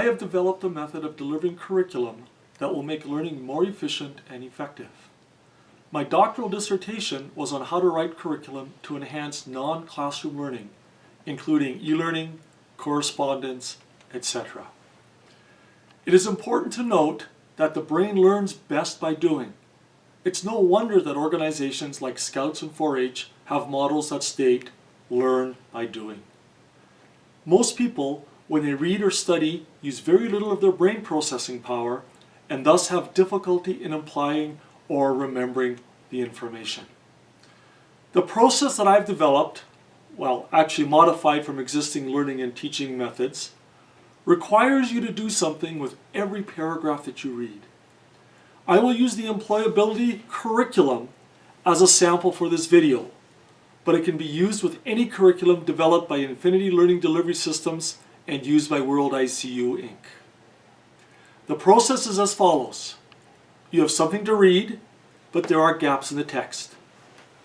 I have developed a method of delivering curriculum that will make learning more efficient and effective. My doctoral dissertation was on how to write curriculum to enhance non-classroom learning, including e-learning, correspondence, etc. It is important to note that the brain learns best by doing. It's no wonder that organizations like Scouts and 4-H have models that state, learn by doing. Most people, when they read or study, use very little of their brain processing power and thus have difficulty in applying or remembering the information. The process that I've developed, well, actually modified from existing learning and teaching methods, requires you to do something with every paragraph that you read. I will use the employability curriculum as a sample for this video, but it can be used with any curriculum developed by Infinity Learning Delivery Systems and used by World ICU Inc. The process is as follows. You have something to read, but there are gaps in the text.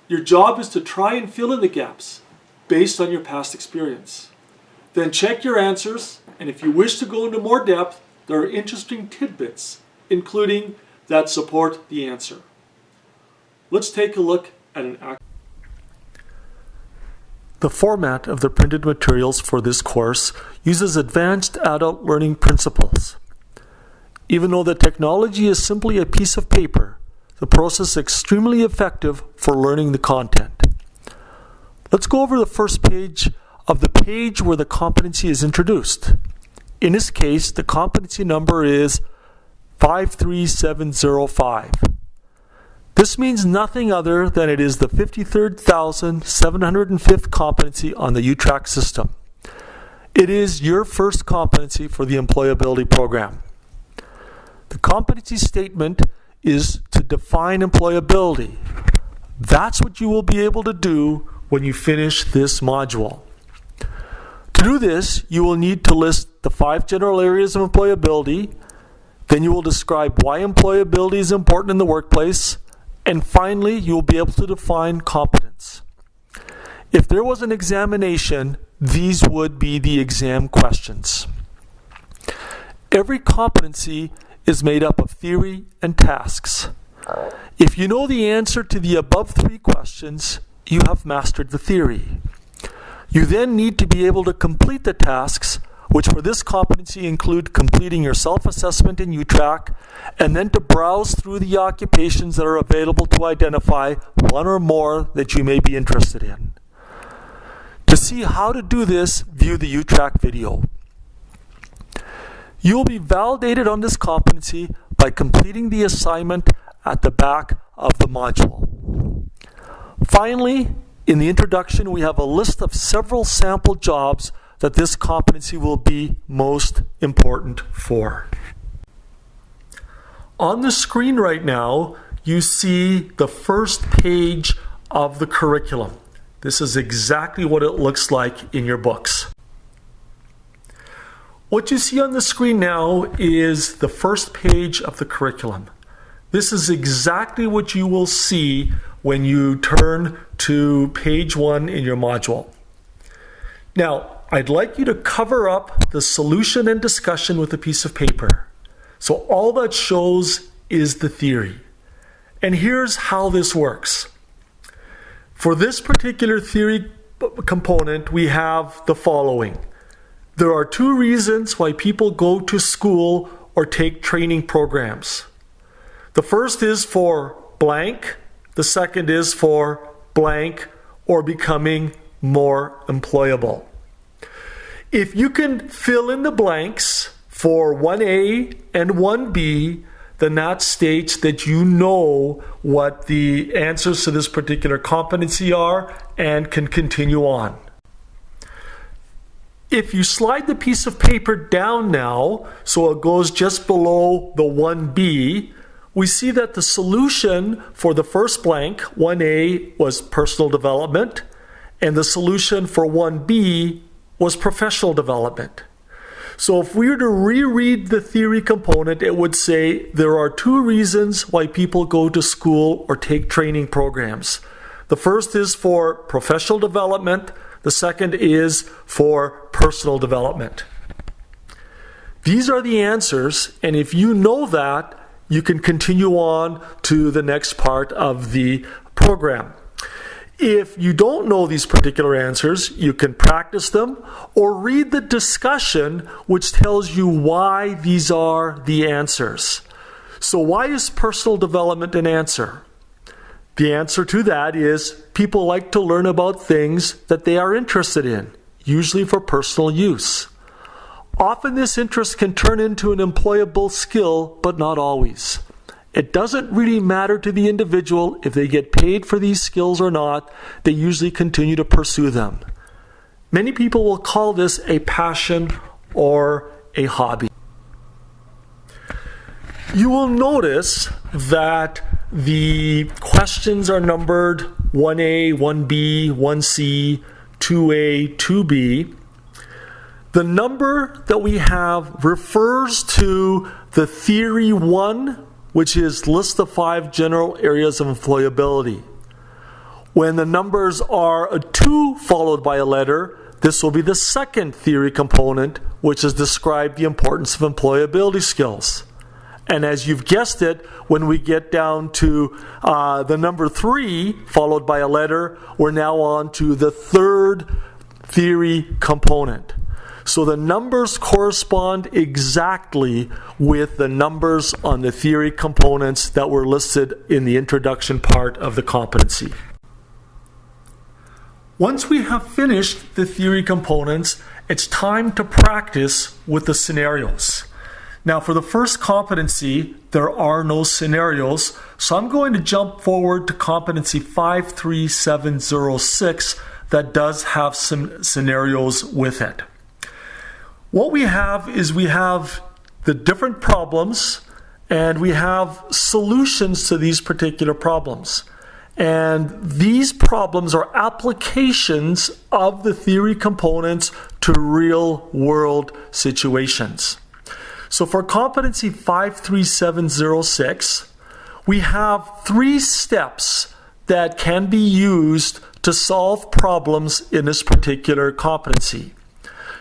Your job is to try and fill in the gaps based on your past experience. Then check your answers, and if you wish to go into more depth, there are interesting tidbits, including that support the answer. Let's take a look at an act. The format of the printed materials for this course uses advanced adult learning principles. Even though the technology is simply a piece of paper, the process is extremely effective for learning the content. Let's go over the first page of the page where the competency is introduced. In this case, the competency number is 53705. This means nothing other than it is the 53rd,705th competency on the UTRAC system. It is your first competency for the employability program. The competency statement is to define employability. That's what you will be able to do when you finish this module. To do this, you will need to list the 5 general areas of employability. Then you will describe why employability is important in the workplace. And finally, you will be able to define competence. If there was an examination, these would be the exam questions. Every competency is made up of theory and tasks. If you know the answer to the above 3 questions, you have mastered the theory. You then need to be able to complete the tasks, which for this competency include completing your self-assessment in UTRAC, and then to browse through the occupations that are available to identify one or more that you may be interested in. To see how to do this, view the UTRAC video. You will be validated on this competency by completing the assignment at the back of the module. Finally, in the introduction, we have a list of several sample jobs that this competency will be most important for. On the screen right now, you see the first page of the curriculum. This is exactly what it looks like in your books. What you see on the screen now is the first page of the curriculum. This is exactly what you will see when you turn to page 1 in your module. Now, I'd like you to cover up the solution and discussion with a piece of paper. So all that shows is the theory. And here's how this works. For this particular theory component, we have the following. There are 2 reasons why people go to school or take training programs. The first is for blank. The second is for blank or becoming more employable. If you can fill in the blanks for 1A and 1B, then that states that you know what the answers to this particular competency are and can continue on. If you slide the piece of paper down now, so it goes just below the 1B, we see that the solution for the first blank, 1A, was personal development, and the solution for 1B was professional development. So if we were to reread the theory component, it would say there are 2 reasons why people go to school or take training programs. The first is for professional development. The second is for personal development. These are the answers, and if you know that, you can continue on to the next part of the program. If you don't know these particular answers, you can practice them or read the discussion which tells you why these are the answers. So why is personal development an answer? The answer to that is people like to learn about things that they are interested in, usually for personal use. Often this interest can turn into an employable skill, but not always. It doesn't really matter to the individual if they get paid for these skills or not. They usually continue to pursue them. Many people will call this a passion or a hobby. You will notice that the questions are numbered 1A, 1B, 1C, 2A, 2B. The number that we have refers to the Theory 1, which is list the 5 general areas of employability. When the numbers are a 2 followed by a letter, this will be the second theory component, which is describe the importance of employability skills. And as you've guessed it, when we get down to the number 3 followed by a letter, we're now on to the third theory component. So the numbers correspond exactly with the numbers on the theory components that were listed in the introduction part of the competency. Once we have finished the theory components, it's time to practice with the scenarios. Now for the first competency, there are no scenarios, so I'm going to jump forward to competency 53706 that does have some scenarios with it. What we have is we have the different problems and we have solutions to these particular problems. And these problems are applications of the theory components to real world situations. So for competency 53706, we have 3 steps that can be used to solve problems in this particular competency.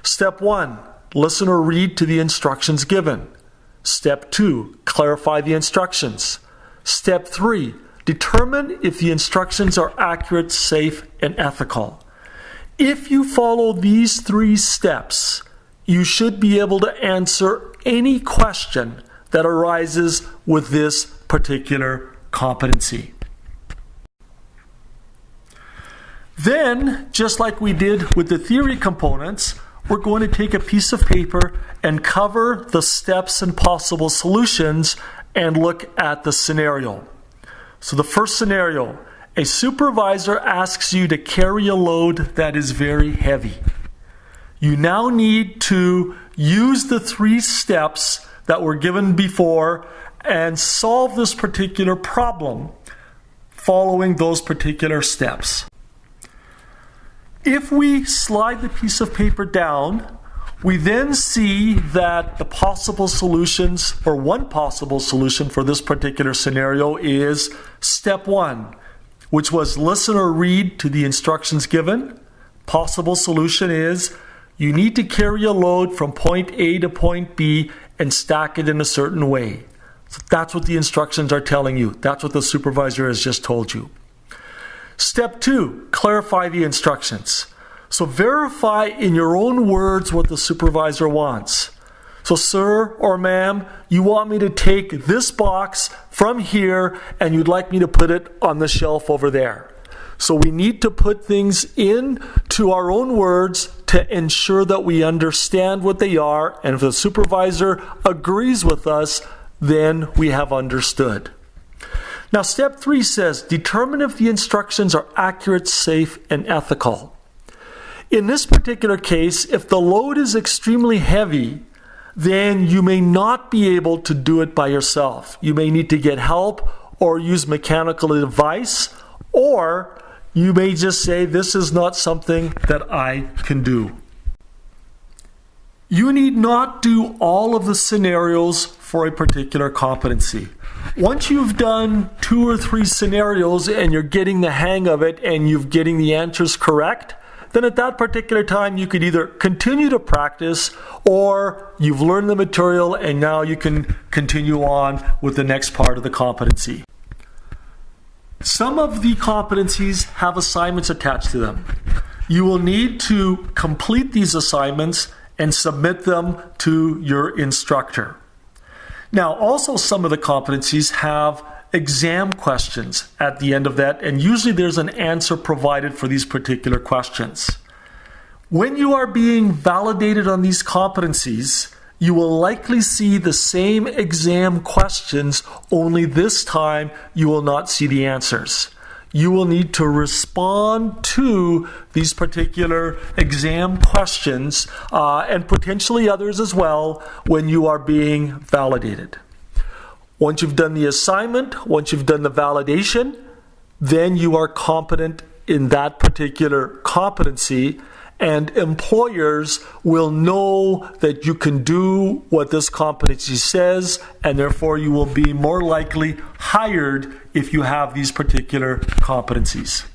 Step 1. Listen or read to the instructions given. Step 2, clarify the instructions. Step 3, determine if the instructions are accurate, safe, and ethical. If you follow these 3 steps, you should be able to answer any question that arises with this particular competency. Then, just like we did with the theory components, we're going to take a piece of paper and cover the steps and possible solutions and look at the scenario. So the first scenario, a supervisor asks you to carry a load that is very heavy. You now need to use the 3 steps that were given before and solve this particular problem following those particular steps. If we slide the piece of paper down, we then see that the possible solutions, or one possible solution for this particular scenario is step 1, which was listen or read to the instructions given. Possible solution is you need to carry a load from point A to point B and stack it in a certain way. So that's what the instructions are telling you. That's what the supervisor has just told you. Step 2, clarify the instructions. So verify in your own words what the supervisor wants. So sir or ma'am, you want me to take this box from here and you'd like me to put it on the shelf over there. So we need to put things into our own words to ensure that we understand what they are, and if the supervisor agrees with us, then we have understood. Now step 3 says, determine if the instructions are accurate, safe, and ethical. In this particular case, if the load is extremely heavy, then you may not be able to do it by yourself. You may need to get help or use mechanical advice, or you may just say, this is not something that I can do. You need not do all of the scenarios for a particular competency. Once you've done 2 or 3 scenarios and you're getting the hang of it and you're getting the answers correct, then at that particular time you could either continue to practice or you've learned the material and now you can continue on with the next part of the competency. Some of the competencies have assignments attached to them. You will need to complete these assignments and submit them to your instructor. Now, also some of the competencies have exam questions at the end of that, and usually there's an answer provided for these particular questions. When you are being validated on these competencies, you will likely see the same exam questions, only this time you will not see the answers. You will need to respond to these particular exam questions and potentially others as well when you are being validated. Once you've done the assignment, once you've done the validation, then you are competent in that particular competency, and employers will know that you can do what this competency says, and therefore you will be more likely hired if you have these particular competencies.